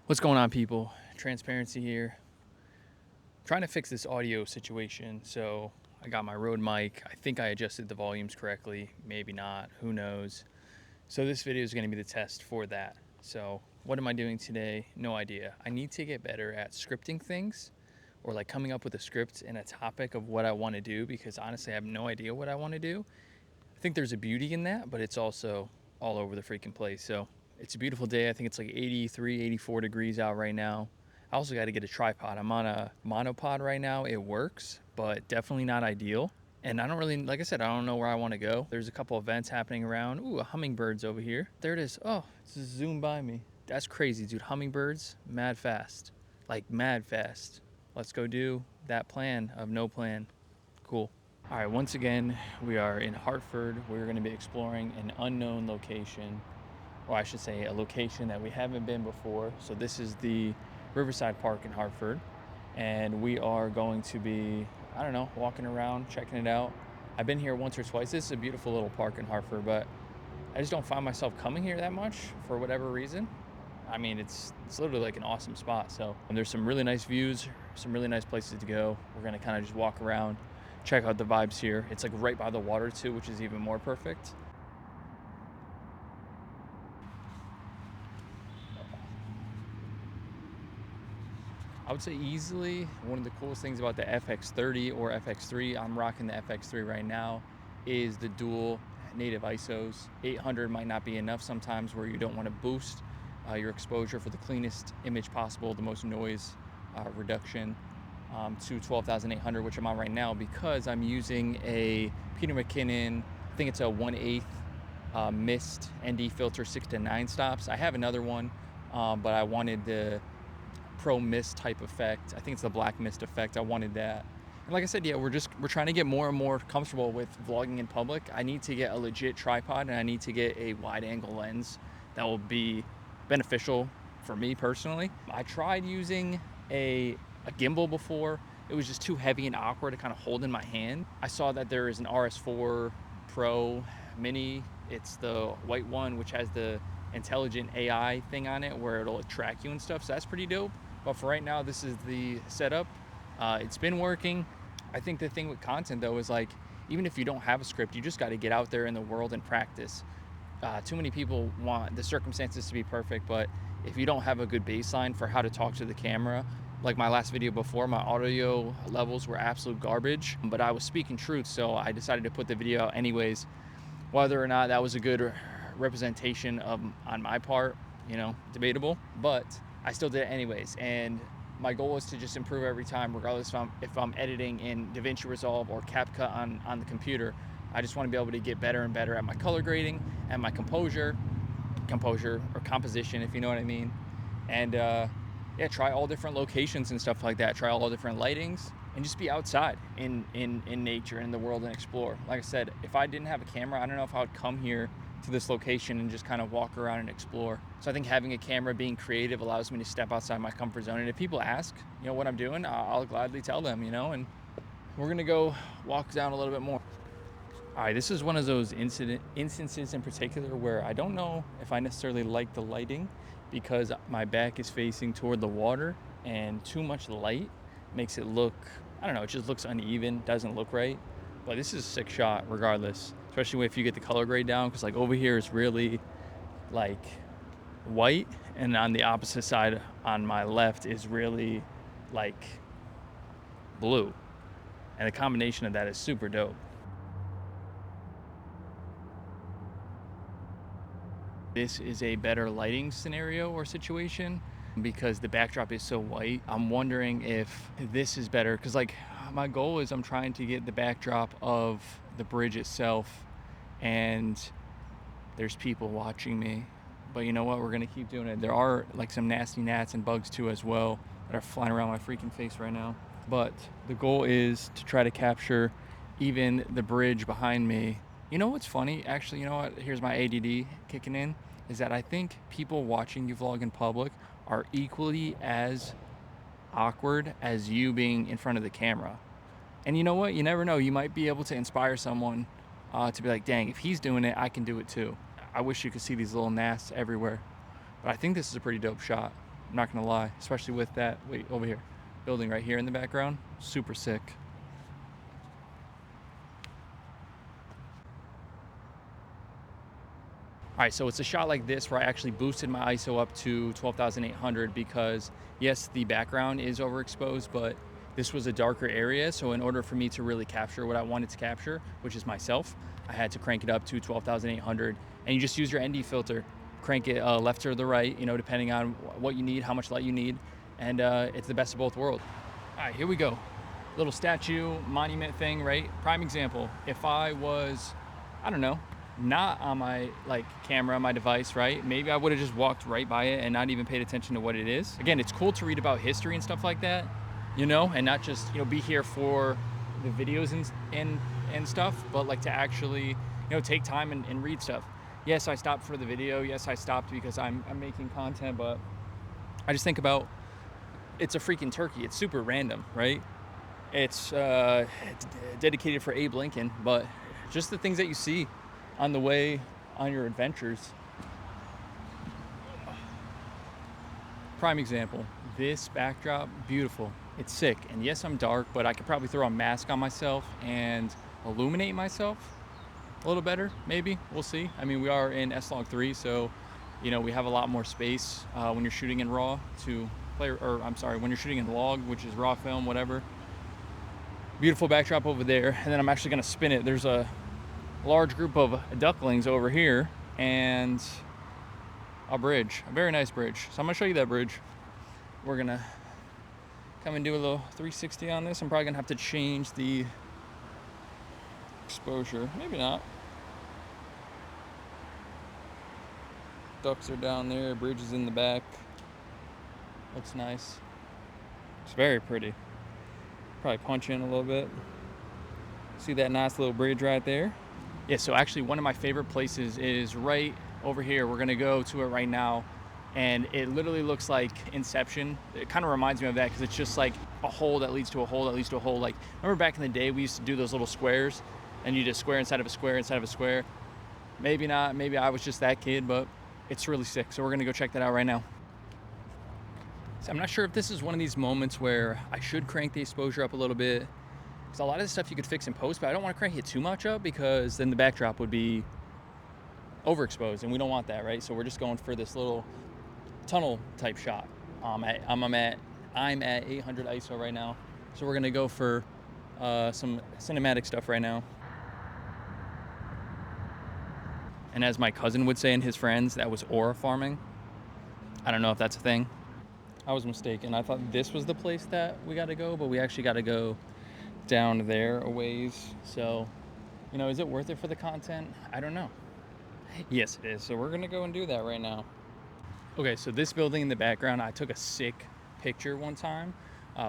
What's going on, people? Transparency here. Trying to fix this audio situation. So I got my Rode mic. I think I adjusted the volumes correctly. Maybe not. Who knows? So this video is going to be the test for that. So what am I doing today? No idea. I need to get better at scripting things, or like coming up with a script and a topic of what I want to do, because honestly I have no idea what I want to do. I think there's a beauty in that, but it's also all over the freaking place. So it's a beautiful day. I think it's like 83, 84 degrees out right now. I also got to get a tripod. I'm on a monopod right now. It works, but definitely not ideal. And I don't really, like I said, I don't know where I want to go. There's a couple events happening around. Ooh, a hummingbird's over here. There it is. Oh, it's just zoomed by me. That's crazy, dude. Hummingbirds, mad fast. Like mad fast. Let's go do that plan of no plan. Cool. All right, once again, we are in Hartford. We're going to be exploring an unknown location, or I should say a location that we haven't been before. So this is the Riverside Park in Hartford, and we are going to be, I don't know, walking around, checking it out. I've been here once or twice. This is a beautiful little park in Hartford, but I just don't find myself coming here that much for whatever reason. I mean, it's literally like an awesome spot. So there's some really nice views, some really nice places to go. We're going to kind of just walk around, check out the vibes here. It's like right by the water too, which is even more perfect. I would say easily one of the coolest things about the FX30 or FX3, I'm rocking the FX3 right now, is the dual native ISOs. 800 might not be enough sometimes, where you don't want to boost your exposure for the cleanest image possible, the most noise reduction, to 12,800, which I'm on right now, because I'm using a Peter McKinnon, I think it's a 1/8 mist ND filter, 6 to 9 stops. I have another one, but I wanted the pro mist type effect. I think it's the black mist effect. I wanted that. And like I said, yeah, we're trying to get more and more comfortable with vlogging in public. I need to get a legit tripod, and I need to get a wide angle lens that will be beneficial for me personally. I tried using a gimbal before. It was just too heavy and awkward to kind of hold in my hand. I saw that there is an RS4 Pro Mini. It's the white one, which has the intelligent AI thing on it where it'll track you and stuff. So that's pretty dope. But for right now, this is the setup. It's been working. I think the thing with content though is, like, even if you don't have a script, you just got to get out there in the world and practice. Too many people want the circumstances to be perfect, but if you don't have a good baseline for how to talk to the camera, like my last video before, my audio levels were absolute garbage, but I was speaking truth, so I decided to put the video out anyways. Whether or not that was a good representation on my part, debatable, but I still did it anyways. And my goal is to just improve every time, regardless if I'm editing in DaVinci Resolve or CapCut on the computer. I just want to be able to get better and better at my color grading and my composure or composition, if you know what I mean. And yeah, try all different locations and stuff like that. Try all different lightings and just be outside in nature, in the world, and explore. Like I said, if I didn't have a camera, I don't know if I would come here to this location and just kind of walk around and explore. So I think having a camera, being creative, allows me to step outside my comfort zone. And if people ask, what I'm doing, I'll gladly tell them, and we're gonna go walk down a little bit more. All right, this is one of those instances in particular where I don't know if I necessarily like the lighting, because my back is facing toward the water, and too much light makes it look, I don't know, it just looks uneven, doesn't look right. But this is a sick shot regardless, especially if you get the color grade down, because like over here is really like white, and on the opposite side on my left is really like blue, and the combination of that is super dope. This is a better lighting scenario or situation because the backdrop is so white. I'm wondering if this is better, because like my goal is I'm trying to get the backdrop of the bridge itself, and there's people watching me. But you know what? We're gonna keep doing it. There are like some nasty gnats and bugs too as well that are flying around my freaking face right now. But the goal is to try to capture even the bridge behind me. You know what's funny? Actually, you know what? Here's my ADD kicking in, is that I think people watching you vlog in public are equally as awkward as you being in front of the camera. And you know what? You never know. You might be able to inspire someone to be like, dang, if he's doing it, I can do it too. I wish you could see these little gnats everywhere. But I think this is a pretty dope shot. I'm not gonna lie, especially with that, wait, over here, building right here in the background, super sick. All right, so it's a shot like this where I actually boosted my ISO up to 12,800 because yes, the background is overexposed, but this was a darker area. So in order for me to really capture what I wanted to capture, which is myself, I had to crank it up to 12,800, and you just use your ND filter, crank it left or the right, you know, depending on what you need, how much light you need. And it's the best of both worlds. All right, here we go. Little statue monument thing, right? Prime example. If I was, I don't know, not on my camera, my device, right? Maybe I would have just walked right by it and not even paid attention to what it is. Again, it's cool to read about history and stuff like that, you know, and not just, you know, be here for the videos and stuff, but like to actually, you know, take time and read stuff. Yes, I stopped for the video. Yes, I stopped because I'm making content, but I just think about, it's a freaking turkey. It's super random, right? It's dedicated for Abe Lincoln, but just the things that you see on the way on your adventures. Prime example, this backdrop, beautiful. It's sick. And yes, I'm dark, but I could probably throw a mask on myself and illuminate myself a little better, maybe. We'll see. I mean, we are in S-Log3, so, you know, we have a lot more space when you're shooting in RAW to play, or I'm sorry, when you're shooting in log, which is raw film, whatever. Beautiful backdrop over there. And then I'm actually gonna spin it. There's a large group of ducklings over here and a bridge, a very nice bridge. So I'm gonna show you that bridge. We're gonna come and do a little 360 on this. I'm probably gonna have to change the exposure, maybe not. Ducks are down there, bridge is in the back. Looks nice. It's very pretty. Probably punch in a little bit. See that nice little bridge right there? Yeah, so actually one of my favorite places is right over here. We're gonna go to it right now. And it literally looks like Inception. It kind of reminds me of that because it's just like a hole that leads to a hole that leads to a hole. Like, remember back in the day, we used to do those little squares and you just square inside of a square inside of a square. Maybe not, maybe I was just that kid, but it's really sick. So we're gonna go check that out right now. So I'm not sure if this is one of these moments where I should crank the exposure up a little bit. Because a lot of this stuff you could fix in post, but I don't want to crank it too much up because then the backdrop would be overexposed and we don't want that, right? So we're just going for this little tunnel type shot. I'm at 800 ISO right now. So we're gonna go for some cinematic stuff right now. And as my cousin would say and his friends, that was aura farming. I don't know if that's a thing. I was mistaken. I thought this was the place that we gotta go, but we actually gotta go down there a ways. So, you know, is it worth it for the content? I don't know. Yes, it is. So we're gonna go and do that right now. Okay, so this building in the background, I took a sick picture one time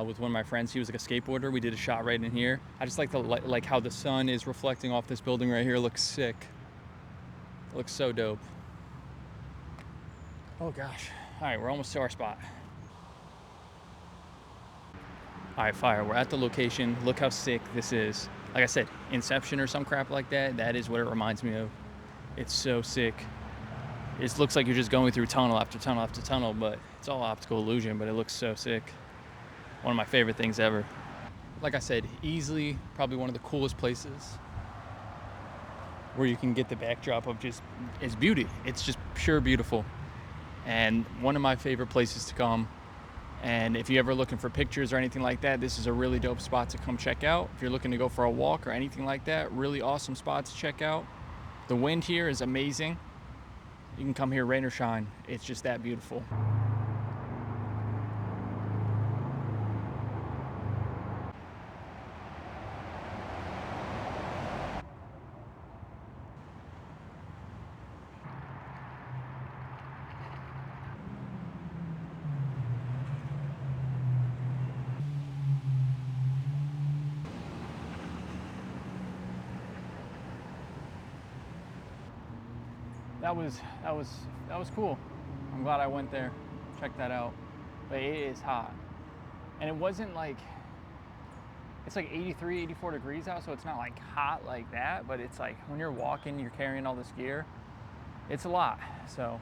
with one of my friends. He was like a skateboarder. We did a shot right in here. I just like the how the sun is reflecting off this building right here. It looks sick. It looks so dope. Oh gosh. All right, we're almost to our spot. All right, fire. We're at the location. Look how sick this is. Like I said, Inception or some crap like that. That is what it reminds me of. It's so sick. It looks like you're just going through tunnel after tunnel after tunnel, but it's all optical illusion, but it looks so sick. One of my favorite things ever. Like I said, easily probably one of the coolest places where you can get the backdrop of just its beauty. It's just pure beautiful. And one of my favorite places to come. And if you're ever looking for pictures or anything like that, this is a really dope spot to come check out. If you're looking to go for a walk or anything like that, really awesome spot to check out. The wind here is amazing. You can come here rain or shine. It's just that beautiful. That was cool. I'm glad I went there. Check that out. But it is hot. And it wasn't like, it's like 83, 84 degrees out, so it's not like hot like that, but it's like when you're walking, you're carrying all this gear, it's a lot. So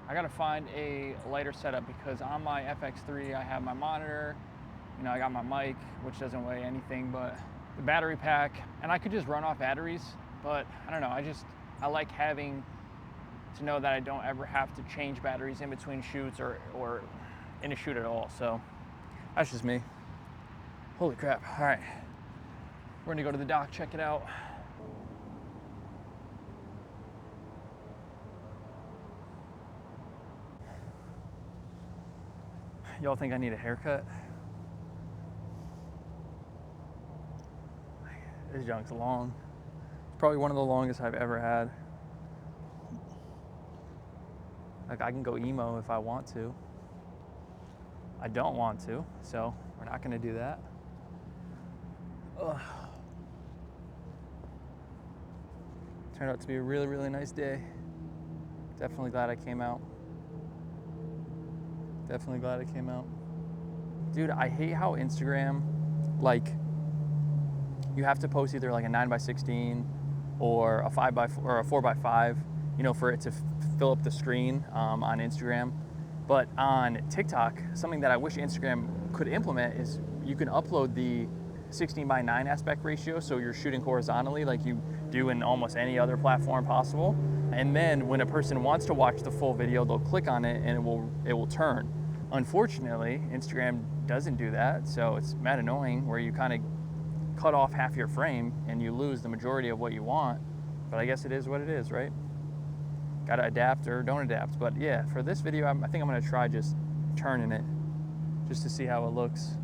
I gotta find a lighter setup because on my FX3 I have my monitor, you know, I got my mic, which doesn't weigh anything, but the battery pack, and I could just run off batteries, but I don't know, I like having to know that I don't ever have to change batteries in between shoots or in a shoot at all. So that's just me. Holy crap. All right. We're gonna go to the dock, check it out. Y'all think I need a haircut? This junk's long. It's probably one of the longest I've ever had. Like, I can go emo if I want to. I don't want to, so we're not gonna do that. Ugh. Turned out to be a really, really nice day. Definitely glad I came out. Definitely glad I came out. Dude, I hate how Instagram, like, you have to post either like a 9x16 or a 5x or a 4x5, you know, for it to fill up the screen on Instagram. But on TikTok, something that I wish Instagram could implement is you can upload the 16:9 aspect ratio, so you're shooting horizontally like you do in almost any other platform possible. And then when a person wants to watch the full video, they'll click on it and it will turn. Unfortunately, Instagram doesn't do that, so it's mad annoying where you kind of cut off half your frame and you lose the majority of what you want. But I guess it is what it is, right? Gotta adapt or don't adapt. But yeah, for this video, I think I'm gonna try just turning it just to see how it looks.